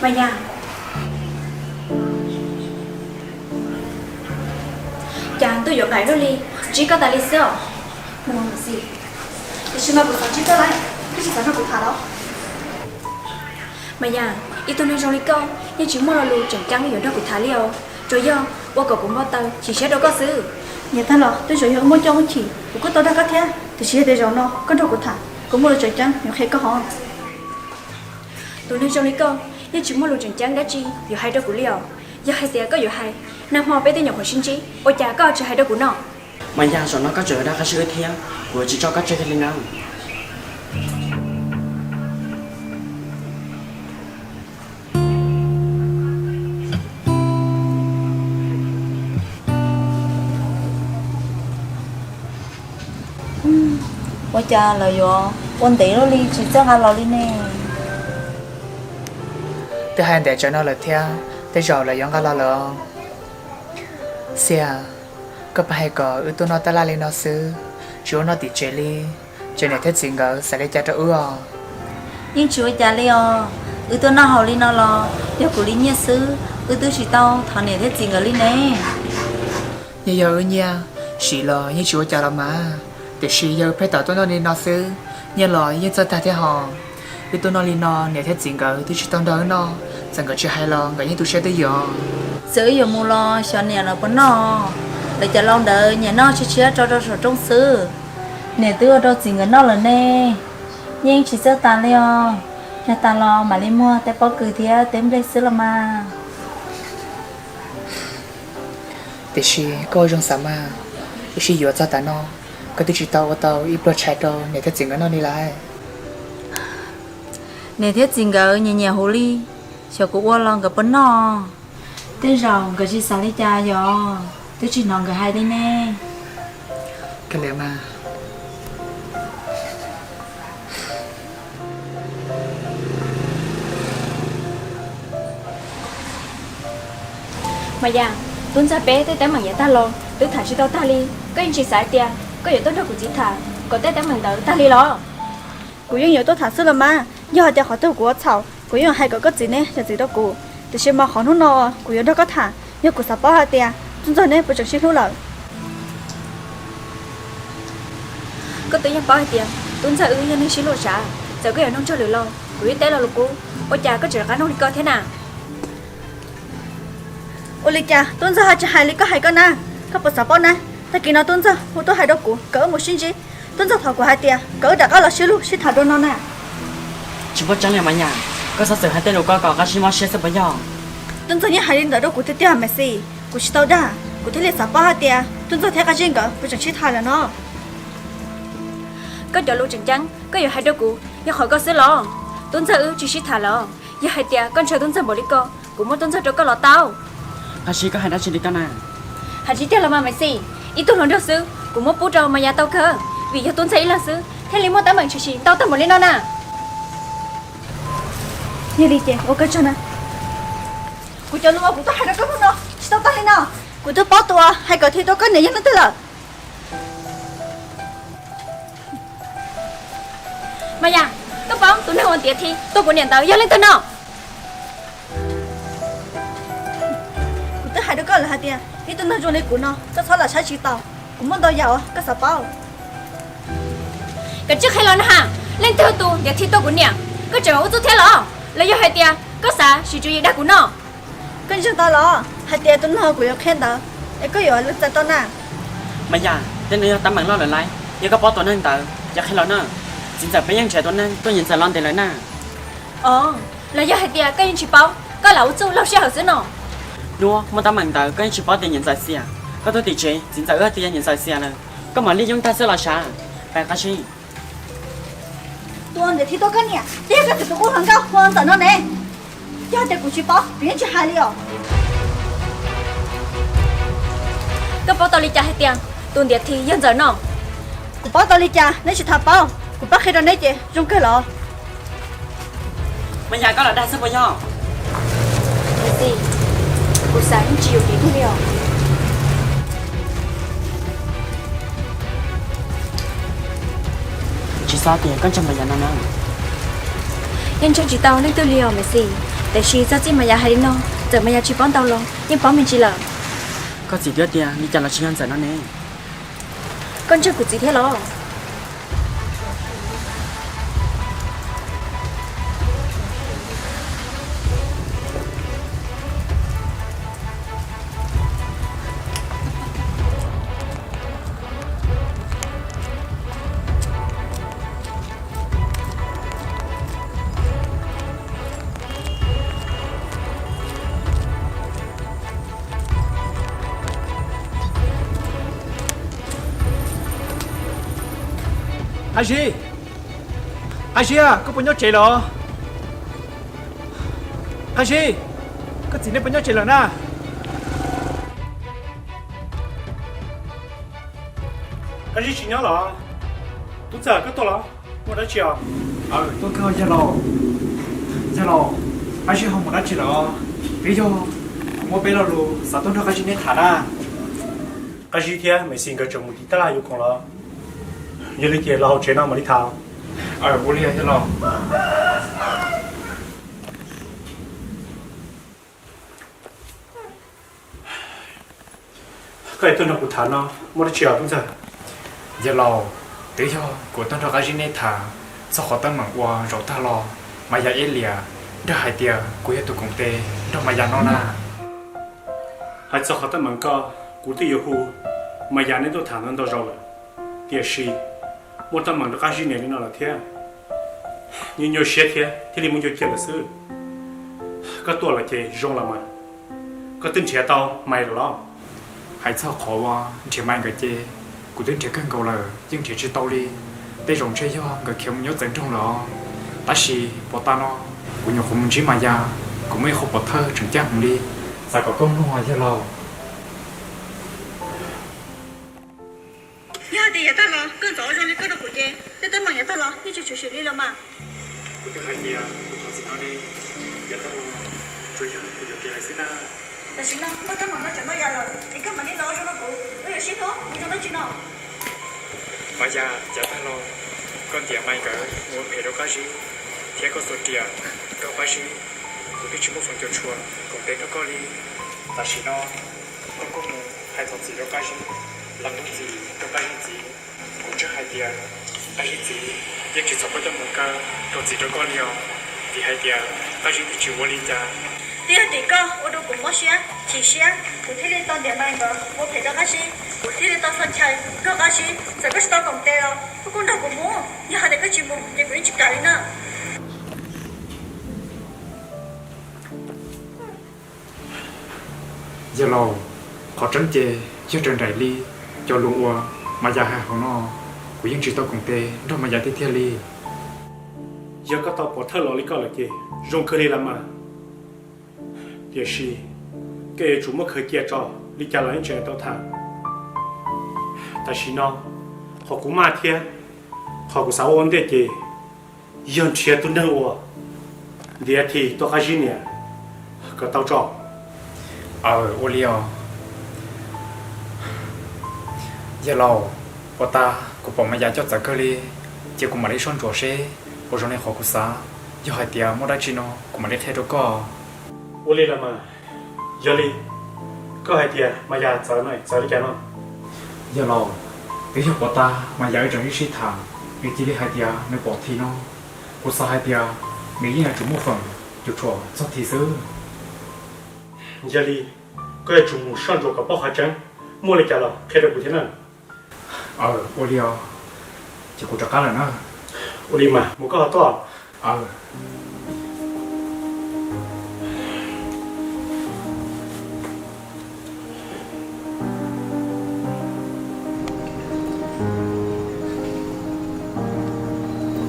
Mày nhà chàng tôi dọn lại rồi đi chỉ có tài lý sơ mua một gì thì xin mà buổi sáng chỉ tới lại cái gì sáng nó cũng thả đó mày nhà ít tôi nên trong lý câu nhưng chỉ mua là lù chẳng chắn ở đó cũng thả liều rồi do qua cậu cũng bao tờ chỉ sẽ đâu có sự nhà ta lo tôi rồi muốn cho chỉ cũng có tôi đã có thế thì chỉ để rồi nó có đâu cũng thả cũng mua là chẳng chắn nhiều khi có họ tôi nên trong lý câu nhưng chỉ mua lù chẳng chắn đã chi giờ hai đâu cũng liều giờ hai xe có giờ hai nam hoa bé tên nhỏ của sinh trí ôi cha có chơi hai đâu cũng nọ mà nhà rồi nó có chơi đã có chơi theo của chỉ cho có chơi lên nào ôi cha là do quân tỷ nó đi chỉ cho hai lò đi nè thứ hai để cho nó là theo tới rồi là giống cái lo xe có phải có ưu tú nó ta la lên nó xứ chú nó bị chơi li cho nên thế chuyện gỡ sẽ lấy cha cho ưu nhưng chú cha leo ưu tú nó hầu đi nó lo giờ của đi nhớ xứ ưu tú chỉ tao thằng này thế chuyện ở đi nè như giờ ưu nha chỉ lo như chú cha là mà để chỉ giờ phải tạo tôi nó lên nó xứ như lo như cho ta thế họ ưu tú nó lên nó để thế chuyện gỡ tôi chỉ tao đỡ nó chẳng có chuyện hay lo gỡ như tôi sẽ tới giờ sử dụng mua lo cho nè nó vẫn nó để cho long đợi nhà nó chia cho trong xứ nè tôi ở đâu chuyện ở nó là nè nhưng chỉ cho ta leo nhà ta lo mà đi mua tại bao cười thì tém đây xứ là mà để chỉ có trong sao mà để chỉ giờ cho ta nó có tôi chỉ tao ít bớt chạy đâu để thế chuyện nó đi lại nè thế chuyện ở nhà hồ ly cho cô qua lòng gặp bấn nó thế rồi cái gì sao đi cha rồi tôi chỉ nói cái hai đây nè cái lẽ mà mày già tuấn ra bé tới tém bằng nhà ta lo tôi thả cho tao ta li có anh chị sai tia có giờ tôi đâu cũng chỉ thả còn tới tém bằng tao ta li lo của những nhiều tôi thả xưa là mà giờ họ họ tôi của chảo của những hai cái gì nè là gì đó của thì xem mà họ nó của những đó có thả nhưng của sắp bao hai tia chúng tôi nè bây giờ xin lỗi lại có tới những bao hai tia tuấn ra nên xin lỗi trả giờ cái ở nông cho lừa lo của những té là lục cũ ôi cha có chuyện cá nông đi coi thế nào ôi lịch cha tuấn ra hai lịch có hai con na các bậc sáu bao na ta kỳ nào tuấn ra một tôi hai đâu cũ cỡ một sinh gì tuấn ra thảo của hai tia cỡ đã có là xíu lúc xin thảo đâu non nè chỉ có chẳng là mà nhà có sao sự hai tên đồ có cái gì mà sẽ bây giờ tuấn ra những hai linh đâu của thế tia mày xí của chị tao đã của thế lịch sáu bao hai tia tuấn ra thế cái gì cỡ bây giờ chỉ thảo là nó có chỗ luôn trắng có giờ hai đâu cũ giờ khỏi có xứ lo tuấn ra chỉ xin thảo lo giờ hai tia con chờ tuấn ra bỏ đi co cũng muốn tuấn ra đâu có lọ tao hai chị có hai đã chỉ đi cái nào hạt chỉ theo là mà mày xí ít tôi nói được sư cũng muốn bố trò mà nhà tao cơ vì cho tuấn thấy là sư thế lý mua tao bằng chỉ tao một lên đó nè như đi chị ok cho nè của cho luôn của tôi hai đứa có không đâu tao tao lên nào của tôi bao tuổi hai cái thì tôi có này nó tới là mày à tôi bảo tôi nói hoàn tiệt thì tôi của điện tao giờ lên tới nào hai đứa con là hai tiền, ít tuần nữa rồi lấy cuốn nó, cái số là sai chỉ tàu, cũng muốn đòi giàu, cái sao bao? Cái chiếc hay lo nè ha, lên theo tu để thi tôi cuốn nè, cái chỗ tôi thế lo, lấy cho hai tiền, cái sao chỉ chú ý đã cuốn nó, cái chuyện tao lo, hai tiền tuần nữa cũng khen tao, cái có giờ lúc giờ tao nè, mà nhà tên này tao bằng lo lại giờ có bao tuần hơn tao, giờ hay lo nè, chính giờ bây giờ trẻ tuần nên tôi nhìn giờ lo tiền lại nè, lấy cho hai tiền cái gì chỉ bao, cái lão chú lão sẽ học xí nó. đua mà tao mang tao cái chỉ bảo tiền nhận giải xe có tôi tỷ chế chính giải ước tiền nhận giải xe này có mà lý chúng ta sẽ là sao phải cái gì tuần để thi tôi cái nè tiếc cái thì tôi cũng không cao hơn tao nó nè cho để cũng chỉ bảo biến chỉ hai liều cái bao tao đi trả hai tiền tuần để thi dân giờ nó cũng bao tao đi trả nếu chỉ thà bao cũng bắt khi đó nấy chị trong cái lọ mà nhà có là đa số bao nhiêu gì buổi sáng chiều đi không hiểu chỉ sao tiền con chồng bây giờ nó nhân cho chị tao nên tôi liều mày gì แต่ชีจะจิ้มมายาให้น้องแต่มายาชีป้อนเตาลงยังป้อนมีจีเหรอ có chỉ đứa tia đi chả là chỉ ăn giải nó nè con chưa cụ gì thế lo Haji à, có bao nhiêu trẻ rồi? Haji, có gì nên bao nhiêu trẻ rồi na? Haji chỉ nhớ là, tôi giờ có tôi là, một đứa trẻ. Tôi cơ giờ rồi, Haji không một đứa trẻ rồi. Bây giờ, một bé rồi, sao tôi nói Haji nên thả ra? Haji thì mấy sinh cái chồng một tí ta là yêu con là, giờ lấy tiền là học trẻ nào mà đi thao. Bố đi thế nào? Cái tôi nói của thằng nó, mua được chiều đúng giờ. Giờ lò, tới cho của tôi nói cái gì này thà, sao họ tâm mảng qua rồi ta lò, mà giờ ít lìa, đã hai tia, của tôi cũng tê, đâu mà giờ nó na. Hai sao họ tâm mảng co, của tôi yêu hu, mà giờ này tôi thằng nó đâu rồi, tia si. Một tấm bằng được cái gì này nó là thế, nhưng nhiều xe thế thì mình nhiều tiền là sự, cái tuổi là thế rong là mà, cái tính trẻ tao mày rồi đó, hãy sao khó quá, chỉ mang cái gì, cũng tính trẻ cân cầu là, nhưng chỉ tao đi, để rong chơi cho người kia nhớ dẫn trong đó, ta chỉ bỏ ta nó, cũng nhiều không chỉ mà ra, cũng mấy không bỏ thơ chẳng chắc không đi, sao có công nó cho lâu. thì giờ ta lo cứ rõ rồi cứ đâu của chị thế tới mà giờ ta lo đi chơi chơi đi lo mà Tôi thấy gì à, tôi nói gì nó đi, giờ tao chơi cho tôi được cái gì na. tại sao nó tới mà nó chẳng bao giờ rồi thì cứ mà đi lo cho nó cụ bây giờ xí thôi đi cho nó chuyện nào Bây giờ giờ tao lo, con tiền mày cái muốn phải đâu cái gì, thì có số tiền, có cái gì, tôi biết chỉ một phần cho chùa, còn bé nó có đi, tại sao nó, con cũng hay thằng gì đâu cái gì, làm cái gì, đâu cái gì, cũng chưa hay tiền, cái gì, nhưng chỉ sống trong một cái, rồi gì đâu có nhiều, thì hay tiền, cái gì thì chịu vô lý ra. đi thì có ô đâu cũng mất xe chỉ xe cụ thể lên tao để mày rồi ô phải đâu cái gì cụ thể lên tao phân chạy đâu cái gì giờ cái tao còn tê rồi tôi cũng đâu cũng muốn nhà hai cái chuyện muốn để cũng chỉ cái nữa Giờ lâu, họ tránh chê, cho trần đại ly, cho luôn qua, mà giờ hai họ nó, của những chuyện tao cùng tê, đó mà giờ tiếp theo ly. Giờ có tao bỏ thơ lò lý có là kì, rong cơ đi làm mà. Điều gì, cái chủ mất khởi kia cho, lý trả lại những chuyện tao thẳng. Tại vì nó, họ cũng mà thiệt, họ cũng sao ổn định kì, dân chuyện tôi nâng ủa. Điều thì tôi khai gì nè, có tao cho. Ô liều giờ lâu bọn ta cũng bỏ máy giá cho trả cơ li chỉ cũng mà lấy son chỗ xe ô rồi này họ cũng xá giờ hai tia mua đá chi nó cũng mà lấy theo đó có ô li là mà giờ li có hai tia mà giá trả này trả đi cái nó giờ lâu bây giờ bọn ta mà giá trong cái sĩ thằng vì chỉ lấy hai tia mới bỏ thì nó cũng xá hai tia mình như là chủ một phần chủ trò cho thì xứ giờ đi cái chúng sang chỗ cái bao hải trắng mua lại cái là khai được thế nào ô đi chỉ có chắc là nó ô đi mà mua cái to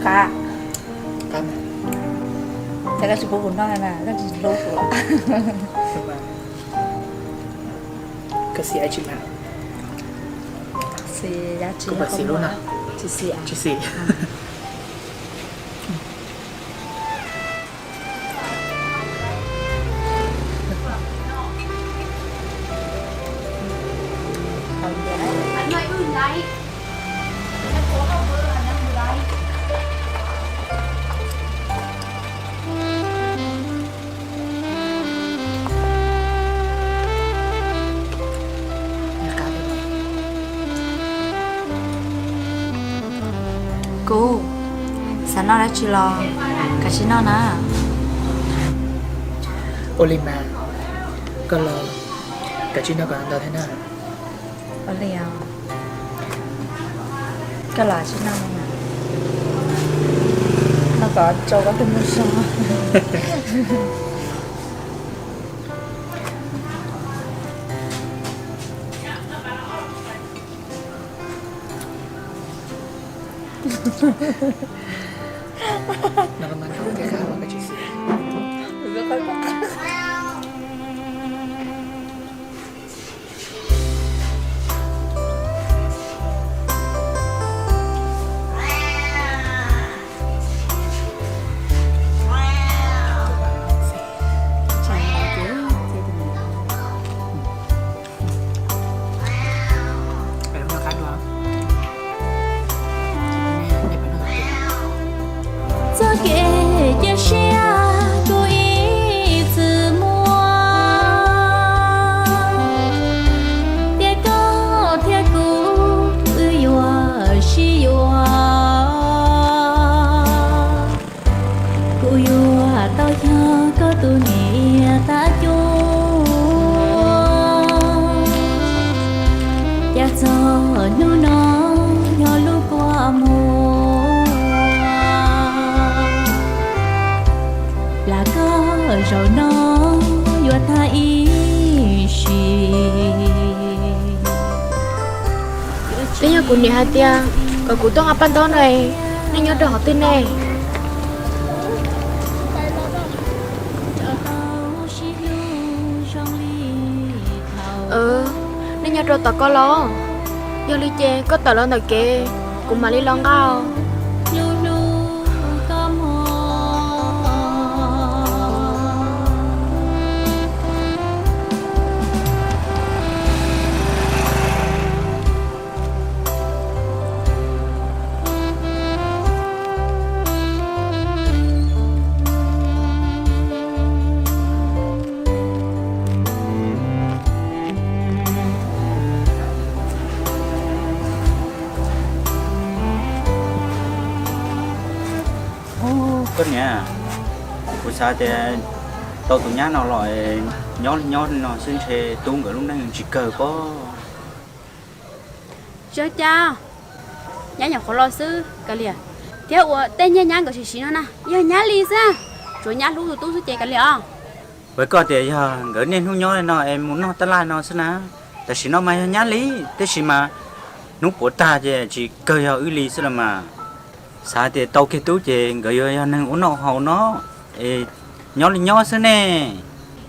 cả thế cái chụp bụng nó là cái gì lâu rồi cái gì ai chịu hả? xì giá trị Có bác sĩ luôn à? chị xì à? Chị xì. anh ơi ưng đây cô sao nó đã chỉ lo cả chỉ nó nè Olima có lo cả chuyện nó còn đâu thế nào ở liền cái là chỉ nó nè nó có cho có cái mua sao nó còn mang cái khác mà cái chuyện gì em nó khác đúng không cho kể cho xe cô ý từ mua để có theo cô ư hoa xí hoa cô hoa tao cho có tu nhẹ ta chung ya cho nu nó nhỏ lúc qua mùa là có rồi nó vừa tha ý gì Thế nhà của nè hai tia, có cụ tông apa đó này, nên nhớ được họ tên này. Nên nhớ được tao có lo, giờ đi chơi có tao lo nào kê, cũng mà đi lo ngao. con nhà của sao thì tao tụi nhá nó loại nhó nó xin xe tung ở lúc này chỉ cờ có Cho cha, nhá nhỏ khó lo sư, cái liền. Theo tên nhá nhá cái gì nó nè, giờ nhá li ra, rồi nhá lúc tu sư chơi cái liền. với con thì giờ gỡ nên không nhó nó em muốn nó ta lại nó xin á tại vì nó mày nhá lý thế gì mà lúc của ta thì chỉ cờ giờ ư lý xin là mà sao thì tao kia tú thì gỡ giờ nên uống nó hầu nó nhó xin nè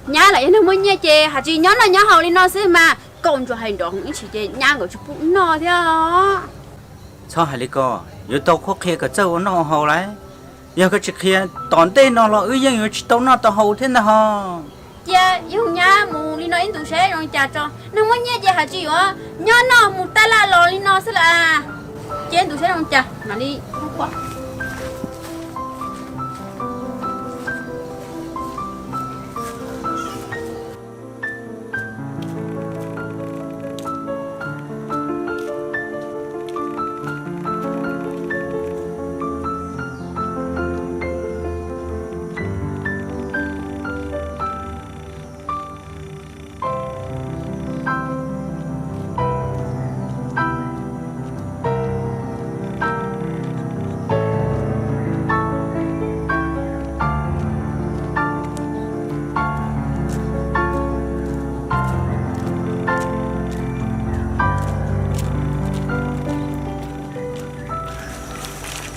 Nhá lại nó mới nhá chơi, hả chị nhá là nhá hầu đi nó sư mà, còn cho hành động chỉ chơi nhá cái chụp bụng nó theo. sao hả lý co giờ tao khó khăn cái châu nó hầu lại giờ cái chuyện kia toàn tên nó là ư dân rồi tao nó tao hầu thế nào hả Dạ, dùng nhá mù đi nó in tủ xe rồi trả cho, nó mới nhá chơi hả chị ạ, nhá nó mù ta là lò đi nó sư là, chơi tủ xe rồi trả, mà đi không quá.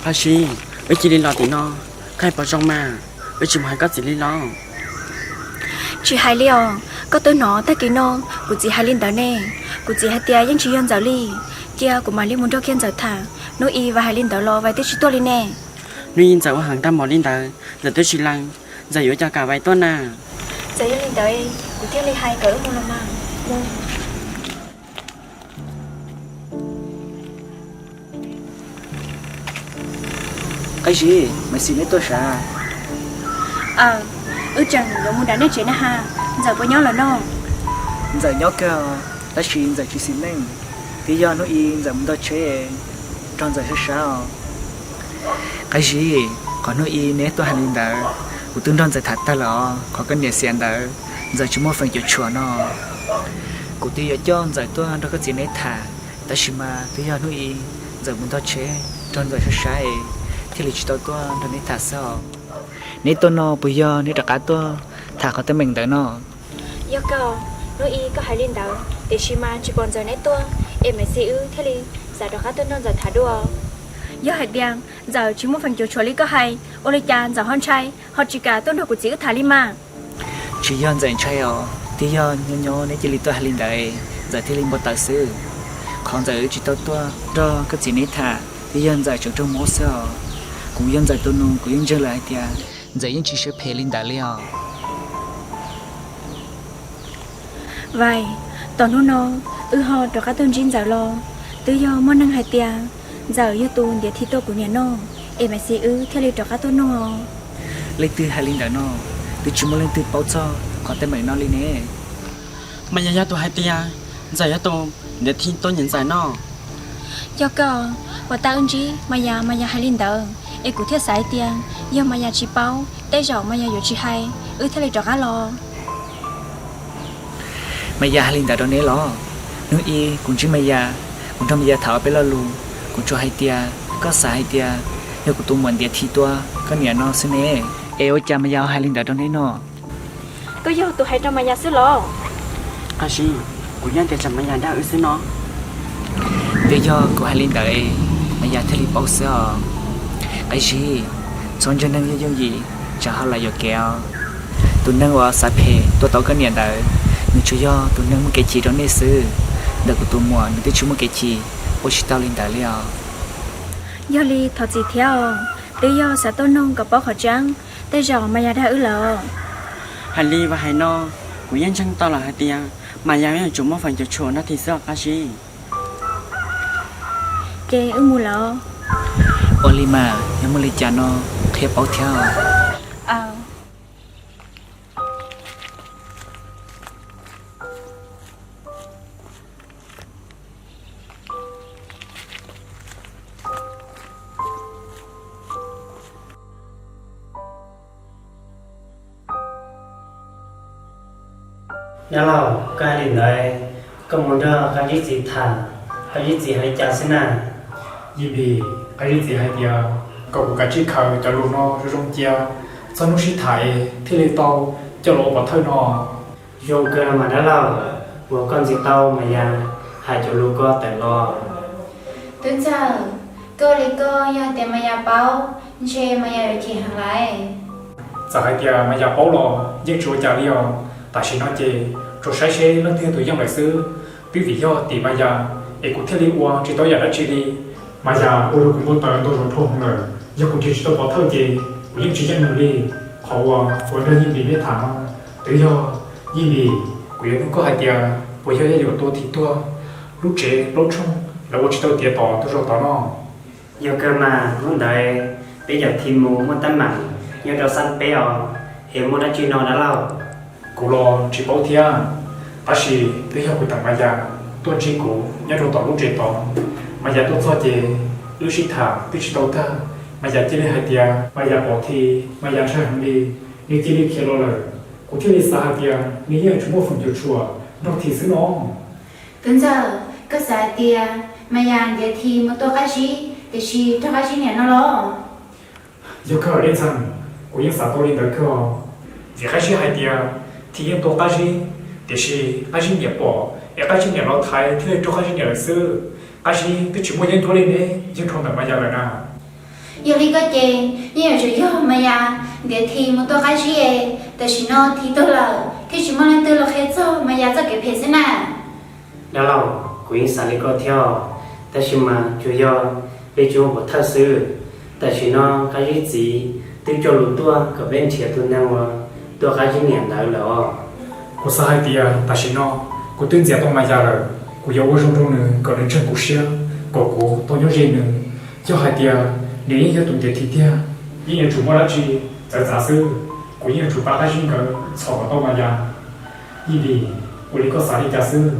Ba chị, với chị đi lo thì nó, khai bỏ trong mà, với chị hai có gì đi lo. Chị hai liều, có tôi nó tới cái nó, của chị hai linh đó nè, của chị hai tia nhưng chị yên giáo li, kia của mà linh muốn cho kiên giáo thả, nó y và hai linh đó lo vài tiết chị tôi lên nè. Nuôi in dạo hàng tam mỏ linh đó, giờ tôi chỉ lăng, giờ yếu cho cả vài tuần à. Giờ yên linh đó ấy, của kia linh hai cỡ không làm mà. Cái gì? Mày xin lấy tôi sao? Chẳng có muốn đánh đến chế nè ha, giờ có nhớ là nó. Giờ nhớ cơ, ta xin giờ chỉ xin lên. Bây giờ nó in giờ muốn tôi chế, trong giờ hết sao? cái gì còn nói y nét tôi hành linh đỡ của tương đương giải thật ta lọ có cái nhà xe đỡ giờ chúng một phần chịu chùa nó của tôi giờ cho giải tôi đâu có gì nét thả ta chỉ mà tôi giờ nói y giờ muốn tao chế trong giờ sai thì lịch tôi đâu nét thả sao nét tôi nó bây giờ nét đặc tôi thả có tới mình đỡ nó do cậu nói y có hai linh đạo để xí mà chỉ còn giờ nét tua em mới xí ư thế li giờ đó khá tôi non giờ thả đua do hai tiếng giờ chỉ một phần chùa lý có hay ô lý chan giờ hon trai họ chỉ cả tôi được của chị thả li mà chỉ do dành trai thì do nhỏ nét chỉ lịch tôi hai linh đỡ giờ thì linh một tài sư còn giờ chỉ tôi đó cái gì nét thả thì dân giờ trong mỏ sao cũng dân giờ tôi nung cũng dân lại thì giờ dân chỉ sẽ phê linh đỡ liền vậy toàn nó họ được các tôn chính giờ lo tự do món năng hai tia giờ yêu tôn để thi tô của nhà nó em mới xí ư theo lịch được các tôn nó lấy từ hai linh đỡ nó từ chúng lên từ bao cho còn tên mình nó lên nè mà nhà tôi hai tia giờ nhà tôi để thi tôi nhận giải nó cho cậu và ta ơn chí mà nhà hai linh đỡ em cũng thiết sải tia do mà nhà chỉ bao đây rồi mà nhà chỉ hay theo lịch được các lo mày già linh đã đó nè lo nếu y cũng chỉ mày già cũng trong mày già thảo bé lo luôn cũng cho hai tia có xài hai tia nếu cũng tụi mình để thi toa có nhà nó xí nè eo cha mày già hai linh đã đó nè nó có vô tụi hai trong mà nhà xứ lo à gì của nhà thì chẳng mấy nhà đã ở xứ nó bây giờ của hai linh đã mày già thay đi bao giờ cái gì xong cho nên như gì chả họ lại giờ kéo tụi năng vào sạp hè tôi tao có nhà đợi nhưng chủ do tụi năng cái gì đó nè sư đợt của tụi mùa nhưng tới chúng cái gì ôi chỉ tao lên đại liền do li thật gì theo tự do xã tôn nông gặp bó khó trắng tới giờ mà nhà đã ở lợ hai ly và hai no của nhân chân tao là hai tia mà nhà mình chúng một phần cho chuột nó thì sao cái gì kê ở mua lợ Olima nhưng mà lấy cha nó khép áo theo nhớ lâu cái gì đấy có muốn đưa cái gì thà cái gì hay chả xin à gì bị cái gì hay tia cậu cái chiếc khởi cho luôn nó rồi trong chia sau nó xí thải thì lấy tàu cho lộ vào thơi nó dùng cơ mà đã lâu của con gì tao mà già hai chỗ lu co tại lo Tuấn giờ cô lấy cô do tiền mà nhà bao chê mà nhà được chỉ hàng lại giờ hai tia mà giờ bảo lo giết chúa trả liều tại sao nó chê rồi sai xe lên thiên tuổi dân đại sư vì vì do tỷ mà giờ em cũng theo đi qua chỉ tôi giờ đã chỉ đi mà giờ tôi cũng muốn tới tôi rồi thôi không ngờ giờ cũng chỉ tôi bảo thơ gì cũng chỉ dân người đi họ của nơi như bị biết thảm tự do như bị cũng cũng có hai tia bây giờ điều tôi thì tôi lúc trẻ lúc chung là tôi chỉ tôi tiệt tỏ tôi rồi tỏ nó giờ cơ mà muốn đợi bây giờ thì muốn tắm mặn nhưng cho săn béo hiện muốn đã chuyên nó đã lâu cụ lo chỉ bảo thia ta chỉ tới học cái tặng mà giờ tôi chỉ cụ nhớ rồi tỏ lúc trẻ tỏ mà giờ tôi cho chị lúc sĩ thả tôi chỉ tao ta mà giờ chỉ đi hai tia mà giờ bỏ thì mà giờ sai không đi nhưng chỉ đi kia rồi cụ chỉ đi xa hai tia nếu như chúng một phần chịu chùa nó thì xứ nó Tuấn giờ có giá tiền mà nhà để thì một tô cái gì để chỉ cho cái gì này nó lo giờ cơ ở đây rằng cụ những xã tôi đi tới cơ vì cái gì hai tia thì những tô cái gì để chỉ cái gì nhập bỏ cái gì nhập nó thay thì cho cái gì nhập xứ cái gì tôi chỉ muốn những thôi lên đấy nhưng không tặng mà giờ là nào giờ đi có chê nhưng mà chỉ do mà nhà để thì một tô cái gì để chỉ nó thì tôi là thì chỉ mong lên tôi là hết rồi mà nhà sẽ kịp hết thế nào đã lâu của những sản lý có theo ta chỉ mà chủ do bây giờ một thật sự ta chỉ nó cái gì từ cho lũ tua cả bên chia tu nào tua cái gì niệm đại lọ cô sa hai tia ta chỉ nó cô tuyên giả tông mà giờ rồi cô yêu cô trong nữa có đến chân cô xia cô tôi nhớ gì nữa cho hai tia nếu như tụi tiền thì tia như nhà chủ mua lá chi giả sư cô như chủ ba cái gì cả sổ tông mà giờ như đi cô đi có sa đi giả sư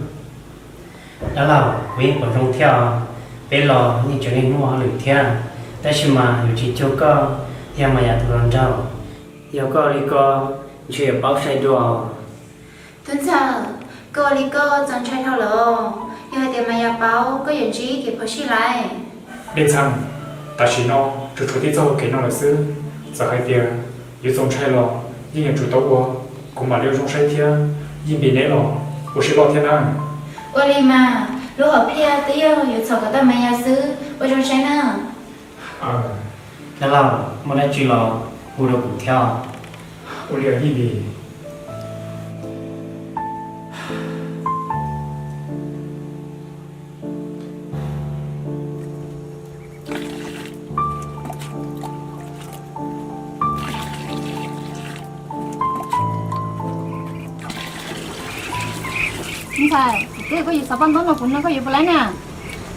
đã lâu của những còn trong theo bên lò như cho nên mua lửa theo แต่ชิมาอยู่ที่เจ้าก็ยังมาอยากตัวเจ้าเดี๋ยวก็ลีก็ช่วยเป้าใช้ดวง tuấn giờ cô đi cô chẳng chơi thao lỡ giờ hai tiền mày nhà báo có nhận trí kịp phải xí lại bên trong ta chỉ nó chủ chủ tí dâu cái nó là sư giờ hai tiền yếu dòng trai lò nhưng nhà chủ tàu qua cùng mà liêu dòng trai thiên nhưng bị nấy lò của sĩ lò thiên an ôi đi mà lúc ở phía tới giờ giờ sợ cái mày nhà sư ôi trong chơi nữaแล้วเราไม่ได้จีรอบูเราบุกเที่ยว ô liều như bị ไม่ใช่cái có gì sao ban đó cũng nó có gì bữa nè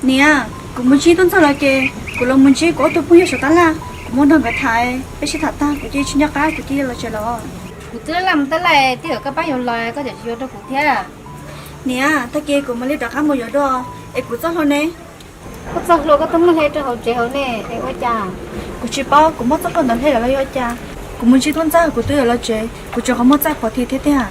nè cũng muốn chi tuần sau lại kì cũng là muốn chi có tôi bây giờ sao ta là cũng muốn đăng cái thái bây giờ thật ta cũng chi chuyên gia cái cũng chi là chờ đó cụ tư làm tới lại thì ở các bác hiểu lại có thể chưa được cụ thế nè ta kia cũng mới lấy được khám một giờ đó em cũng rất hơn nè có sao rồi có tấm lên hết cho hậu chế hậu nè em có chả cũng chỉ bao cũng mất rất còn đàn thế là lấy cha cũng muốn chi tuần sau cũng tôi là chế cũng cho không mất ra bỏ thì thế à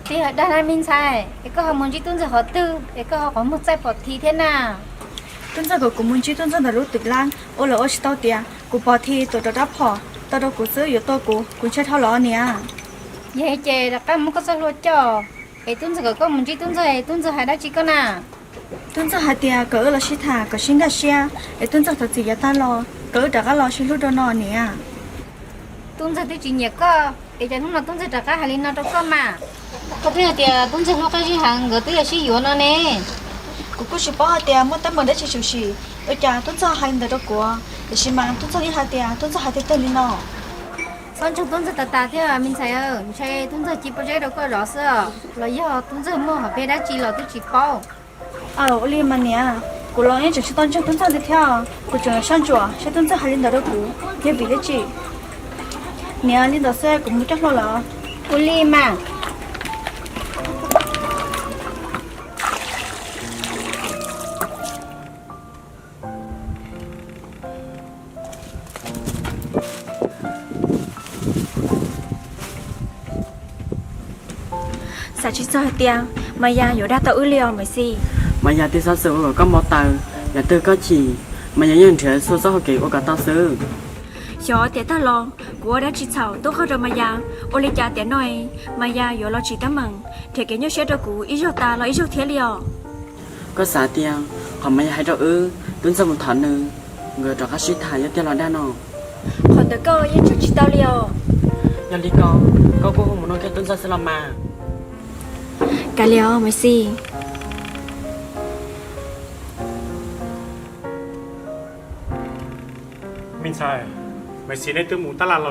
thì ở đây là mình sai cái có muốn chỉ tuân giờ họ tư cái có có một sai bỏ thì thế nào tuần sau cũng muốn chi tuần sau là lúc tự lan ô là ô chỉ tao tiền cũng bỏ thì tôi đã bỏ tao đâu cũngซื้อ tôi cũng chơi thao lò nè vậy chế là các muốn có sao luôn cho cái tuân giờ có muốn chỉ tuân giờ hay đã chỉ có nào tuần sau hai tiền cỡ là xí thả cỡ xin gà xe để tuần sau thật gì vậy ta lo cỡ đã cái lo xin lúc đó nọ nè tuân giờ thì chỉ nhẹ có cái chân không là tuân giờ đã cái hay nào đâu có mà có thể là tuân giờ lúc cái gì hàng người tới là xí yếu nó nè cũng chỉ bỏ hai tiền mua tấm bằng để chỉ chịu xí ở nhà tuần sau hai người đó của để xin mà tuần sau đi hai tiền tuần sau hai tiền tên đi nọ son trong tuần giờ ta theo mình sai tuần giờ chỉ bao giờ đâu có rõ sợ là giờ tuần giờ mua học về đã chỉ là tôi chỉ bao ô li mà nè cô lo em chỉ tuần trong tuần sau đi theo cô chọn sang chùa sẽ tuần sau hai người đó của thế bị đấy chị nè đi đó xe cũng muốn chắc lo là ô li mà sao chỉ sao tiền mà ya有 data 预料没事 mà giờ thì sao sửa có một tờ giờ tôi có chỉ mà giờ nhận thấy số số kỳ của cả tao sửa cho tiền ta lo của đã chỉ chào tôi không rồi mà ya ô li cha tiền nói mà ya 有 lo chỉ tấm mừng thì cái nhớ sẽ cho cụ ý cho ta lo ý cho thế liệu có xả tiền còn mà hay cho tuấn sau một tháng nữa người cho các sĩ thải cho tiền là đa nọ còn tới câu yên cho chỉ tao liệu giờ đi con cũng không muốn nói cái tuấn sau sẽ làm mà cái liệu mới gì mình sai mày xin đấy tôi muốn ta làm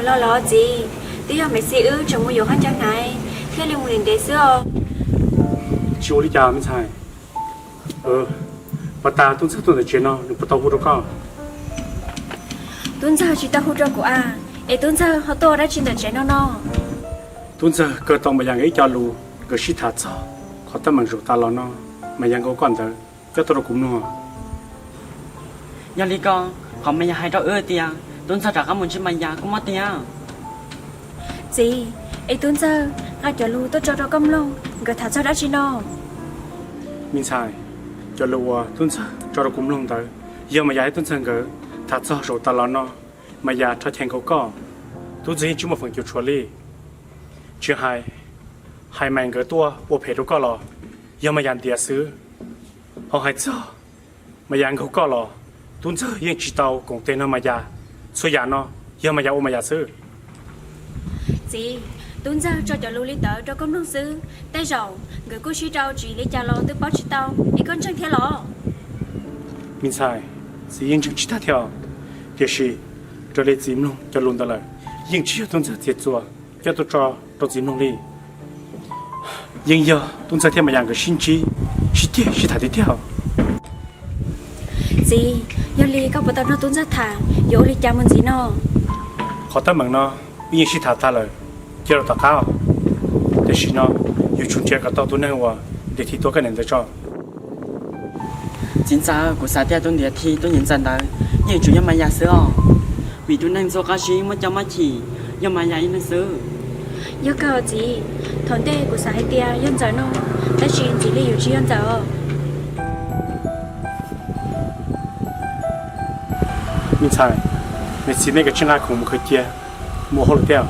lo lo gì tí giờ mày xí trong một hàng trang này thế liên quan đến xưa chiều đi chào mình sai bà ta tuần sau tuần là chuyện nó đừng bắt tao hút đâu con tuần sau chỉ tao hút cho của tuần sau họ tôi đã chỉ được chuyện nó tuần sau cơ tông mà yang ấy cho lù cơ sĩ thà cho họ ta mang rượu ta lo nó mà yang có quan tâm cho tôi cũng nữa giờ đi con còn mà giờ hay cho tiền tuấn sau trả các món chỉ mà giờ cũng mất tiền gì tuần sau ngay cho lù tôi cho nó công luôn người thà cho đã chỉ nó mình sai cho lù tuần sau cho nó cũng luôn tới giờ mà giờ tuần sau cơ thà cho rượu ta lo nó mà giờ cho tiền có tôi chỉ chỉ một phần kiểu处理chưa hai mang cái tua bộ phê đâu có lo giờ mà dàn tiền xứ họ hay cho mà dàn không có lo tuần sau yên chỉ tàu cũng tên nó mà giờ số giờ nó giờ mà giờ ô mà giờ xứ gì tuần sau cho lù lý tớ cho công nông sư tay rầu người cô suy trâu chỉ lấy trả lo từ bao chỉ tao con chẳng thế lo mình sai chỉ yên chỉ ta theo thì是这类节目就弄到了应只有东西接做叫做做节目里应有东西天嘛样个心机是点是他的跳 gì giờ li các bộ tao nó tuần sau thả giờ li chả muốn gì nó họ ta mừng nó yên是他ta了叫他高但是呢有春节个到都能话得提多个人在做 chính ra của xã tia tôi địa thi tôi nhận dần đấy nhiều chủ yếu mà nhà sữa vì tôi đang做cái gì mà cho mà chỉ nhưng mà nhà in sữa nhớ cơ gì thằng tê của xã tia yên giờ nó đã chỉ chỉ lý chỉ yên giờ你猜，你是那个进来恐怖可见，幕后的掉。